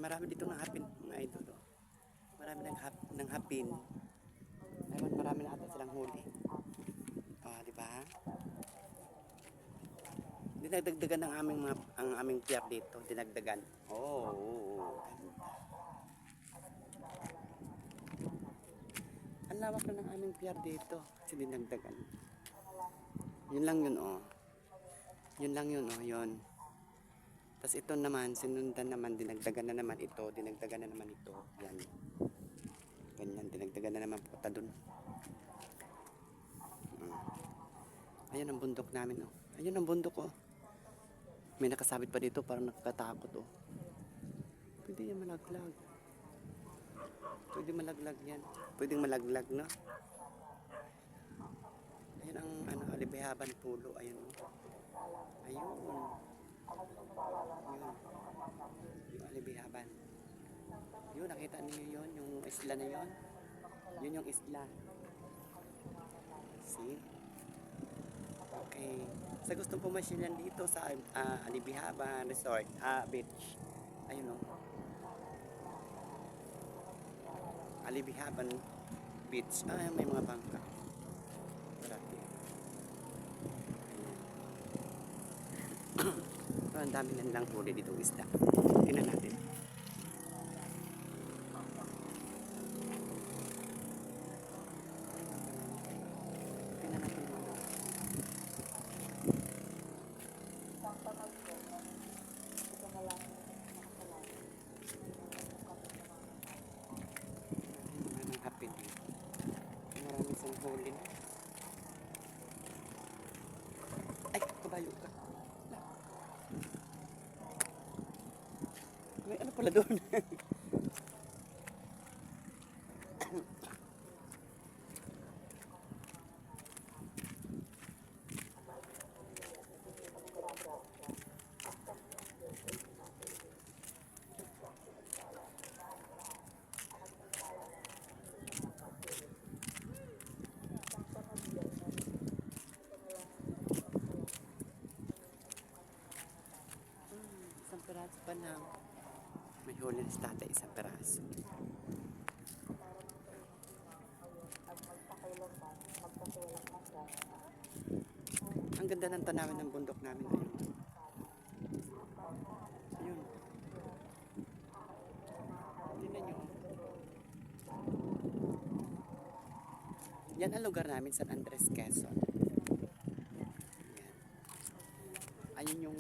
marami dito ng hapin, mga idol. Oh. Marami ng hapin. Ayun, marami na ata silang huli. Oh, di ba? Dinagdagdagan ng ang aming pier dito, dinagdagan. Oh. Ang lawak na ng aming pier dito, kasi dinagdagan. Yun lang yun, oh. Yun lang yun, oh, yun. Tapos ito naman, sinundan naman, dinagdagan na naman ito, dinagdagan na naman ito. Yan. Ganyan, dinagdagan na naman punta dun. Ayan ang bundok namin, oh. Ayun ang bundok, oh. May nakasabit pa dito, parang nakakatakot, oh. Pwede yan malaglag. Pwede malaglag yan. Pwedeng malaglag, no? Ayan ang alibihaban pulo. Ayun, oh. Ayun. Ayun. Yung alibihaban. Yun, nakita niyo yun, yung isla na yun. Yun yung isla. See? Okay. Sa gustong pumasyalan dito sa Alibihaban Resort, Beach. Ayun, oh. Alibihaban Beach. May mga bangka. Marami. Ang dami lang huli dito isda. Tingnan natin. Tingnan natin mga. Maraming hapin. Maraming sang huli. Ay, kabayo ka. May ano pala doon? Isang peraso pa lang. May huli na si tatay, isang peraso. Ang ganda ng tanawin ng bundok namin. Ayun. Tingnan nyo. Yan ang lugar namin, San Andres, Quezon. Ayun yung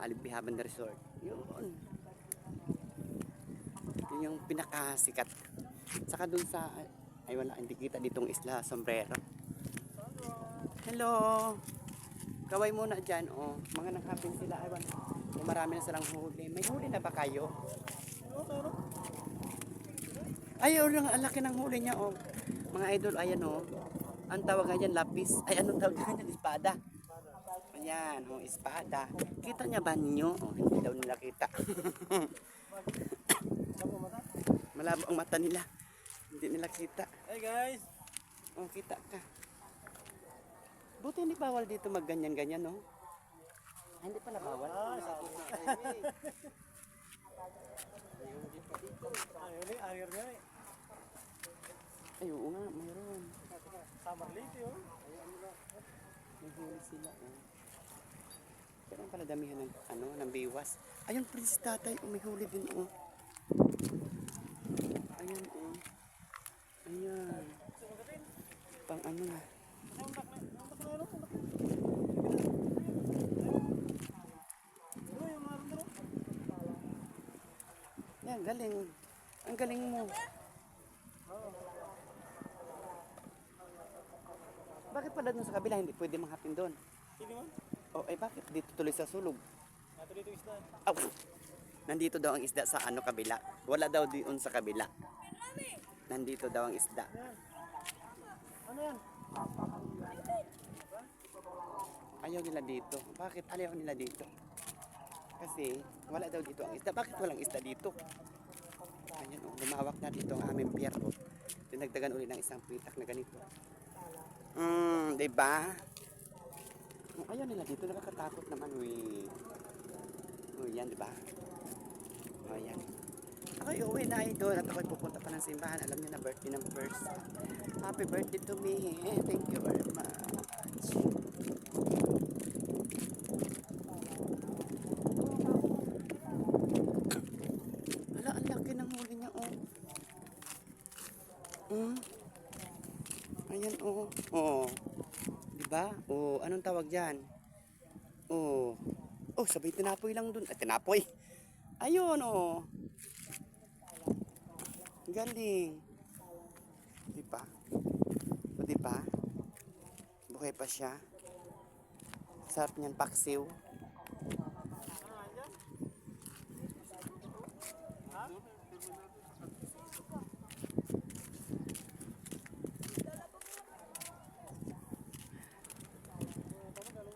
Alibihaban Resort. Yun. Yun yung pinakasikat. Saka dun sa, wala, hindi kita ditong isla, Sombrero. Hello! Kaway muna dyan, oh. Mga nanghapin sila, aywan. Oh, marami na silang huli. May huli na ba kayo? Ay, ang laki ng huli niya, oh. Mga idol, ayan, oh. Ang tawag nga dyan, lapis. Ay, anong tawag nga dyan? Espada. Ayan, oh, espada. Kita niya ba niyo? Oh, hindi daw nila kita. Malabo ang mata nila. Hindi nila kita. Hey guys! Oh, kita ka. Buti hindi bawal dito magganyan-ganyan, no? Hindi pala bawal. Ayun nga eh. Ay, oo nga, mayroon. Summer late yun. May huli sila, oh. Pero ang pala damihan ng biwas. Ayun, Prince Tatay, may huli din, oh. Ayan, oh. Ayan. Pang ano na. Yan, galing. Ang galing mo. Bakit pala dun sa kabila hindi pwede manghapin doon? Sige man. Oh, bakit dito tuloy sa sulog? Nato dito isda. Oh, nandito daw ang isda sa kabila. Wala daw doon sa kabila. Nandito daw ang isda. Ano yan? Ayaw nila dito. Bakit ayaw nila dito? Kasi wala daw dito ang isda. Bakit walang isda dito? Ayan, oh, lumawak na dito ang aming pier. Oh. Dinagdagan ulit ng isang pitak na ganito. Diba? Oh, ayaw nila dito. Nakakatakot naman, we. O yan, di ba? O yan. Ako'y uwi na idol at ako'y pupunta pa ng simbahan. Alam niyo na birthday ng first. Happy birthday to me. Thank you very much. Hala, ang laki ng huli niya, oh. Ayan, oh. Oh. Diba? Oh, anong tawag dyan? Oh. Oh, sabay tinapoy lang dun. Tinapoy. Ayun, oh. Galing. Diba? O, diba? Buhay pa siya. Sarap niyan, paksiw.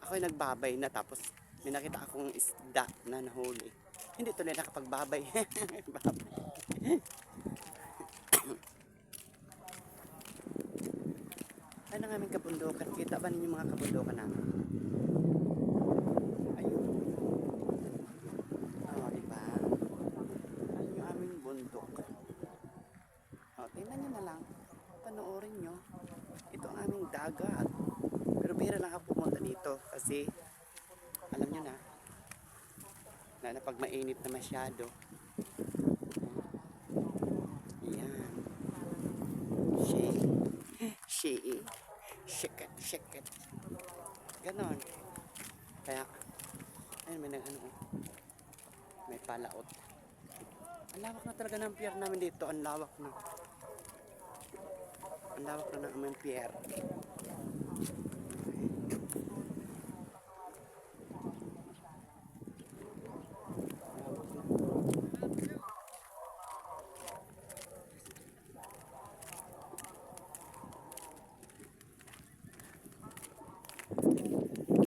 Ako'y nagbabay na tapos may nakita akong isda na nahuli. Hindi tuloy nakapagbabay. Babay. Ano ang aming kabundukan? Kita ba ninyo mga kabundukan namin? Ayun. Oh, diba? Ayun yung aming bundok. Oh, tingnan nyo na lang. Panoorin nyo. Ito ang aming dagat. Pero bihira lang ako pumunta dito kasi alam nyo na pag mainit na masyado. Ayan. Shake it. Ganon. Kaya, ayun may may palaot. Ang lawak na talaga ng pier namin dito. Ang lawak na. Ang lawak na ng aming pier.